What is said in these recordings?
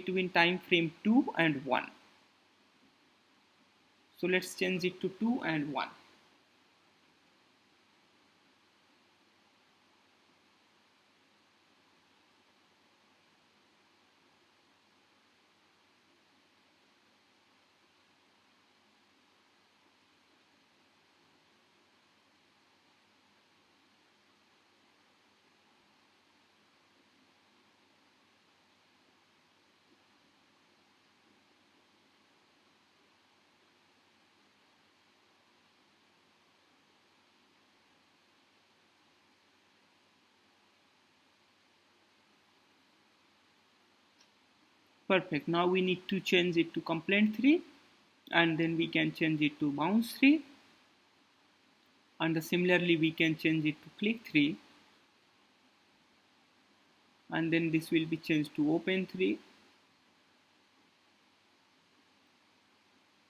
between time frame 2 and 1. So let's change it to 2 and 1. Perfect. Now we need to change it to complaint 3, and then we can change it to bounce 3, and similarly we can change it to click 3, and then this will be changed to open 3,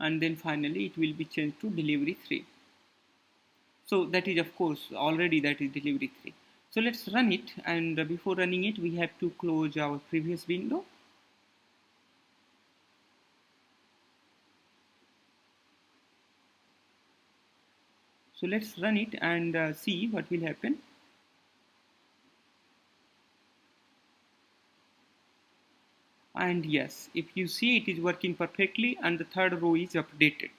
and then finally it will be changed to delivery 3. So that is, of course, already that is delivery 3. So let's run it, and before running it we have to close our previous window. So let's run it and see what will happen. And yes, if you see, it is working perfectly, and the third row is updated.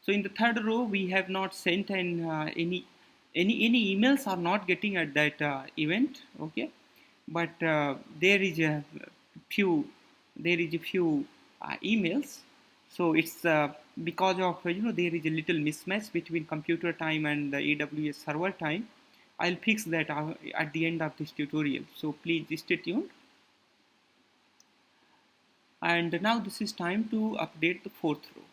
So in the third row we have not sent any emails are not getting at that event, okay, but there is a few emails. So it's because of there is a little mismatch between computer time and the AWS server time. I'll fix that at the end of this tutorial, so please stay tuned. And now this is time to update the fourth row.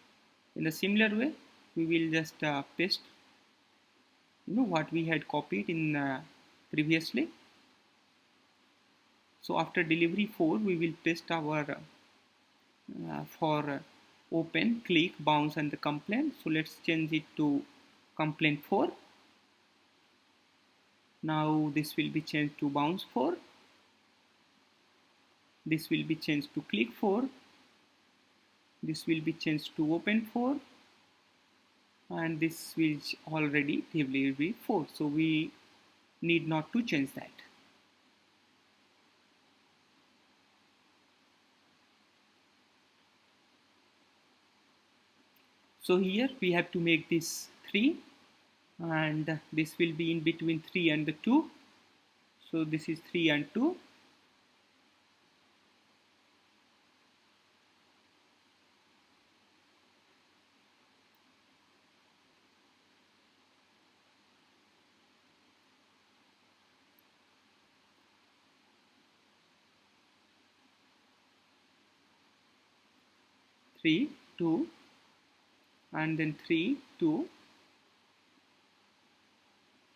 In a similar way, we will just paste what we had copied in previously. So after delivery 4, we will paste our for open, click, bounce, and the complaint. So let's change it to complaint 4. Now this will be changed to bounce 4. This will be changed to click 4. This will be changed to open 4. And this is already delivery 4. So we need not to change that. So here we have to make this 3, and this will be in between 3 and the 2. So this is 3 and 2. Three, 2, and then 3, 2,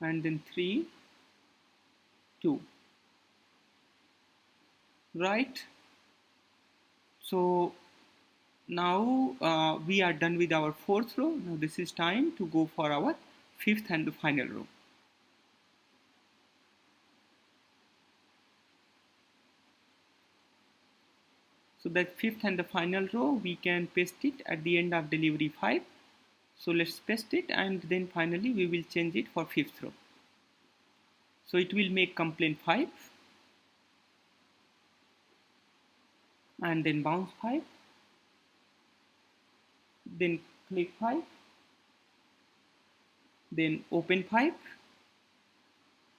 and then 3, 2. Right? So now we are done with our fourth row. Now this is time to go for our fifth and the final row. So that fifth and the final row, we can paste it at the end of delivery 5. So let's paste it, and then finally we will change it for fifth row. So it will make complaint 5, and then bounce 5, then click 5, then open 5,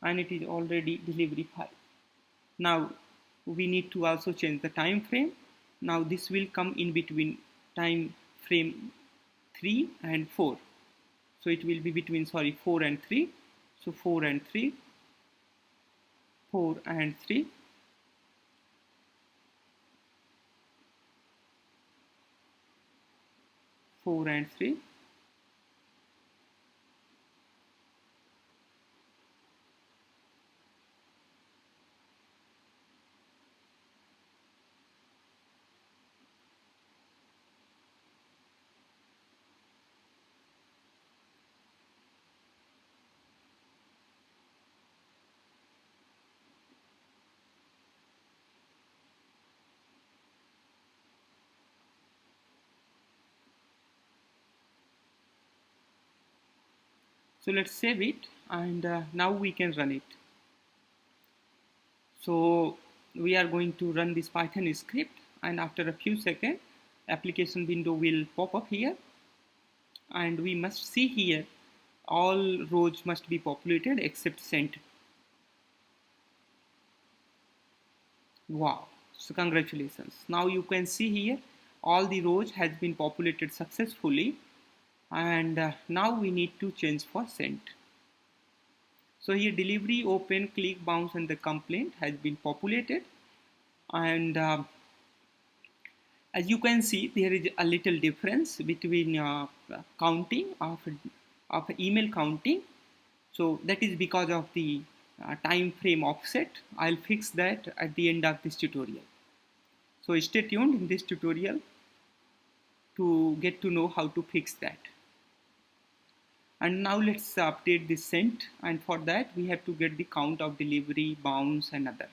and it is already delivery 5. Now we need to also change the time frame. Now this will come in between time frame 3 and 4. So it will be between 4 and 3. So 4 and 3, 4 and 3, 4 and 3, So let's save it, and now we can run it. So we are going to run this Python script, and after a few seconds application window will pop up here, and we must see here all rows must be populated except sent. Wow, so congratulations. Now you can see here all the rows has been populated successfully, and now we need to change for sent. So here delivery, open, click, bounce and the complaint has been populated, and as you can see there is a little difference between counting of email counting. So that is because of the time frame offset. I'll fix that at the end of this tutorial. So stay tuned in this tutorial to get to know how to fix that. And now let's update this sent, and for that we have to get the count of delivery, bounce and other.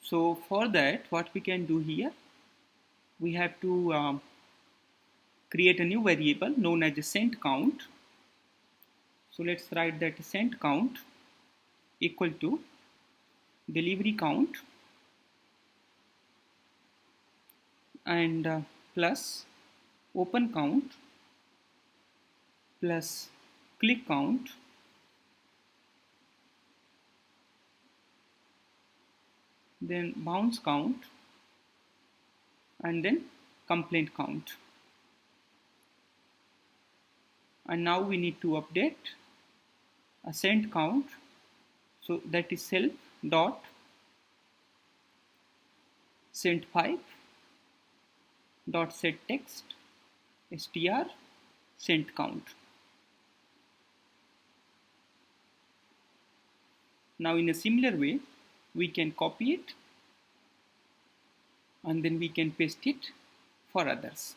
So for that what we can do here, we have to create a new variable known as a sent count. So let's write that sent count equal to delivery count and plus open count plus click count then bounce count and then complaint count. And now we need to update a sent count, so that is self dot sent 5 dot set text str sent count. Now in a similar way we can copy it and then we can paste it for others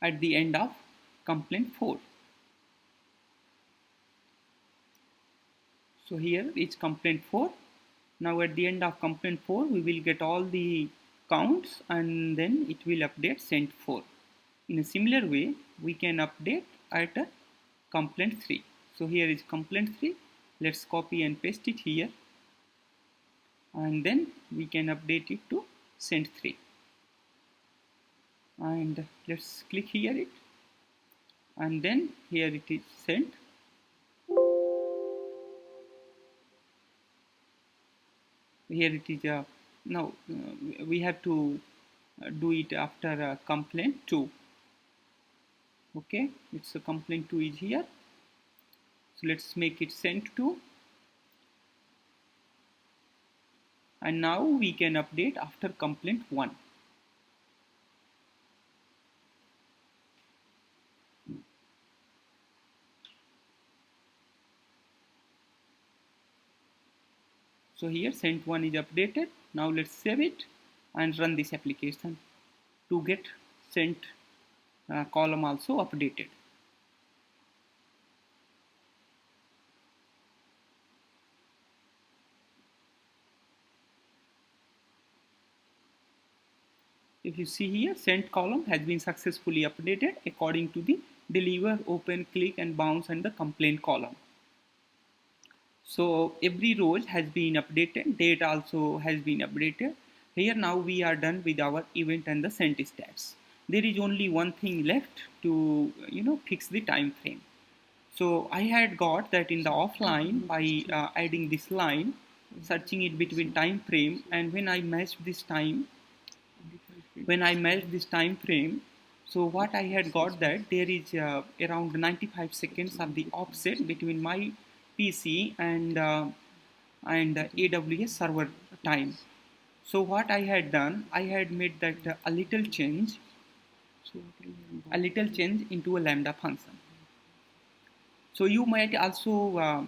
at the end of complaint 4. So here is complaint 4. Now at the end of complaint 4 we will get all the counts and then it will update sent 4. In a similar way we can update at a complaint 3. So here is complaint 3. Let's copy and paste it here, and then we can update it to sent 3. And let's click here it, and then here it is sent. Here it is now we have to do it after complaint 2. Okay, it's a complaint 2 is here, so let's make it sent 2, and now we can update after complaint 1. So here sent 1 is updated. Now let's save it and run this application to get sent column also updated. If you see here, sent column has been successfully updated according to the deliver, open, click and bounce and the complaint column. So every row has been updated, date also has been updated. Here now we are done with our event and the sent stats. There is only one thing left to fix the time frame. So I had got that in the offline by adding this line, searching it between time frame, and when I matched this time frame, so what I had got that there is around 95 seconds of the offset between my PC and AWS server time. So what I had done, I had made that a little change into a lambda function. So you might also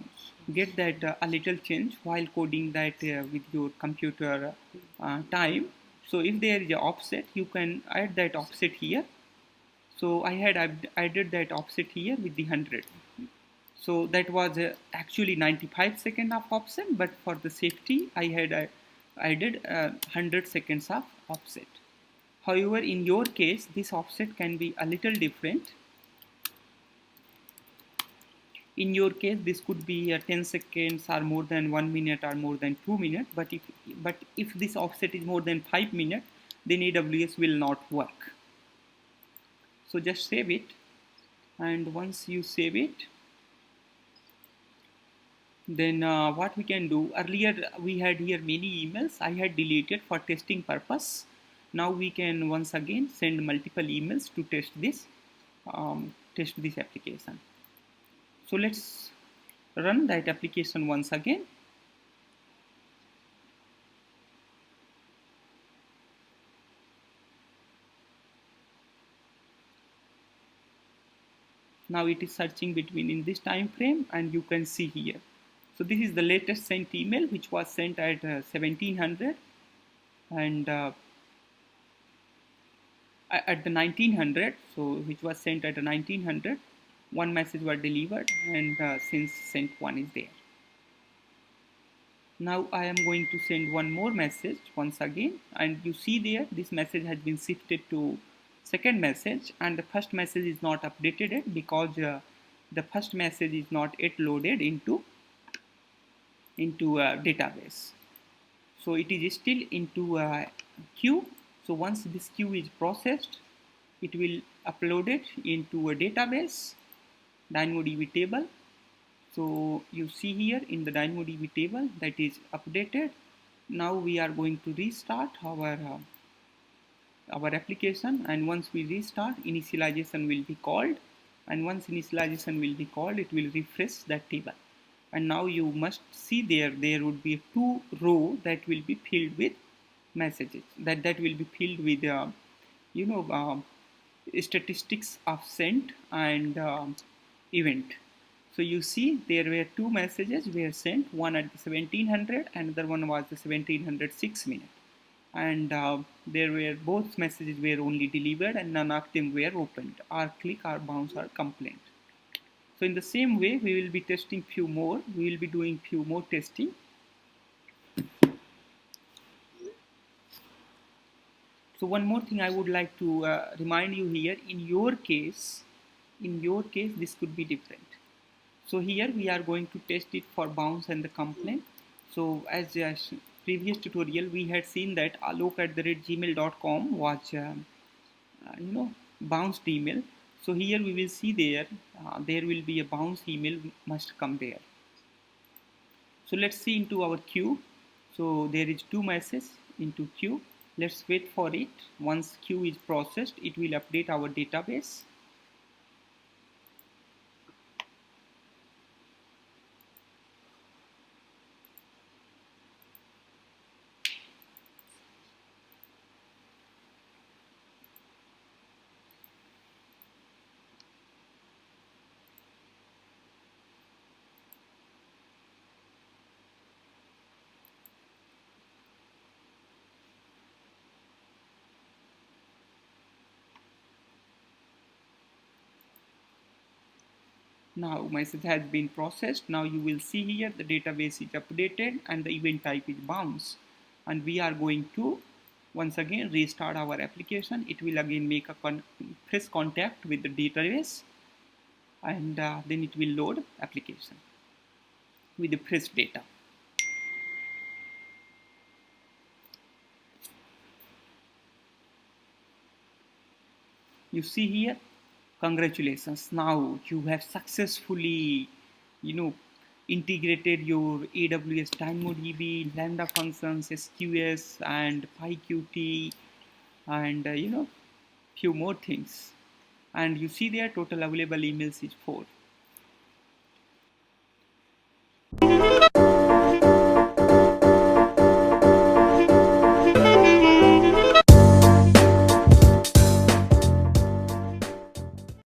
get that a little change while coding that with your computer time. So if there is an offset, you can add that offset here. So I had added that offset here with the 100. So that was actually 95 seconds of offset, but for the safety, I had added 100 seconds of offset. However, in your case, this offset can be a little different. In your case, this could be 10 seconds or more than 1 minute or more than 2 minutes. But if this offset is more than 5 minutes, then AWS will not work. So just save it, and once you save it, then what we can do, earlier we had here many emails I had deleted for testing purpose. Now we can once again send multiple emails to test this application. So let's run that application once again. Now it is searching between in this time frame, and you can see here. So this is the latest sent email, which was sent at 1700, and at the 1900, so which was sent at the 1900. One message was delivered, and since sent one is there. Now I am going to send one more message once again, and you see there this message has been shifted to second message, and the first message is not updated yet because the first message is not yet loaded into a database. So it is still into a queue. So once this queue is processed, it will upload it into a database, DynamoDB table. So you see here in the DynamoDB table that is updated. Now we are going to restart our application, and once we restart, initialization will be called, and once initialization will be called, it will refresh that table. And now you must see there would be 2 rows that will be filled with messages, that will be filled with statistics of sent and event. So you see there were 2 messages were sent, one at the 1700, another one was the 1706 minute, and there were both messages were only delivered and none of them were opened or click or bounce or complaint. So in the same way, we will be testing few more. We will be doing few more testing. So one more thing I would like to remind you here. In your case, this could be different. So here we are going to test it for bounce and the complaint. So as previous tutorial, we had seen that alok@gmail.com was bounced email. So here we will see there will be a bounce email must come there. So let's see into our queue. So there is 2 messages into queue. Let's wait for it. Once queue is processed, it will update our database. Now message has been processed. Now you will see here the database is updated and the event type is bounce. And we are going to once again restart our application. It will again make a fresh contact with the database, and then it will load application with the fresh data. You see here, congratulations, now you have successfully integrated your AWS DynamoDB, lambda functions, SQS, and PyQt, and few more things. And you see there total available emails is 4.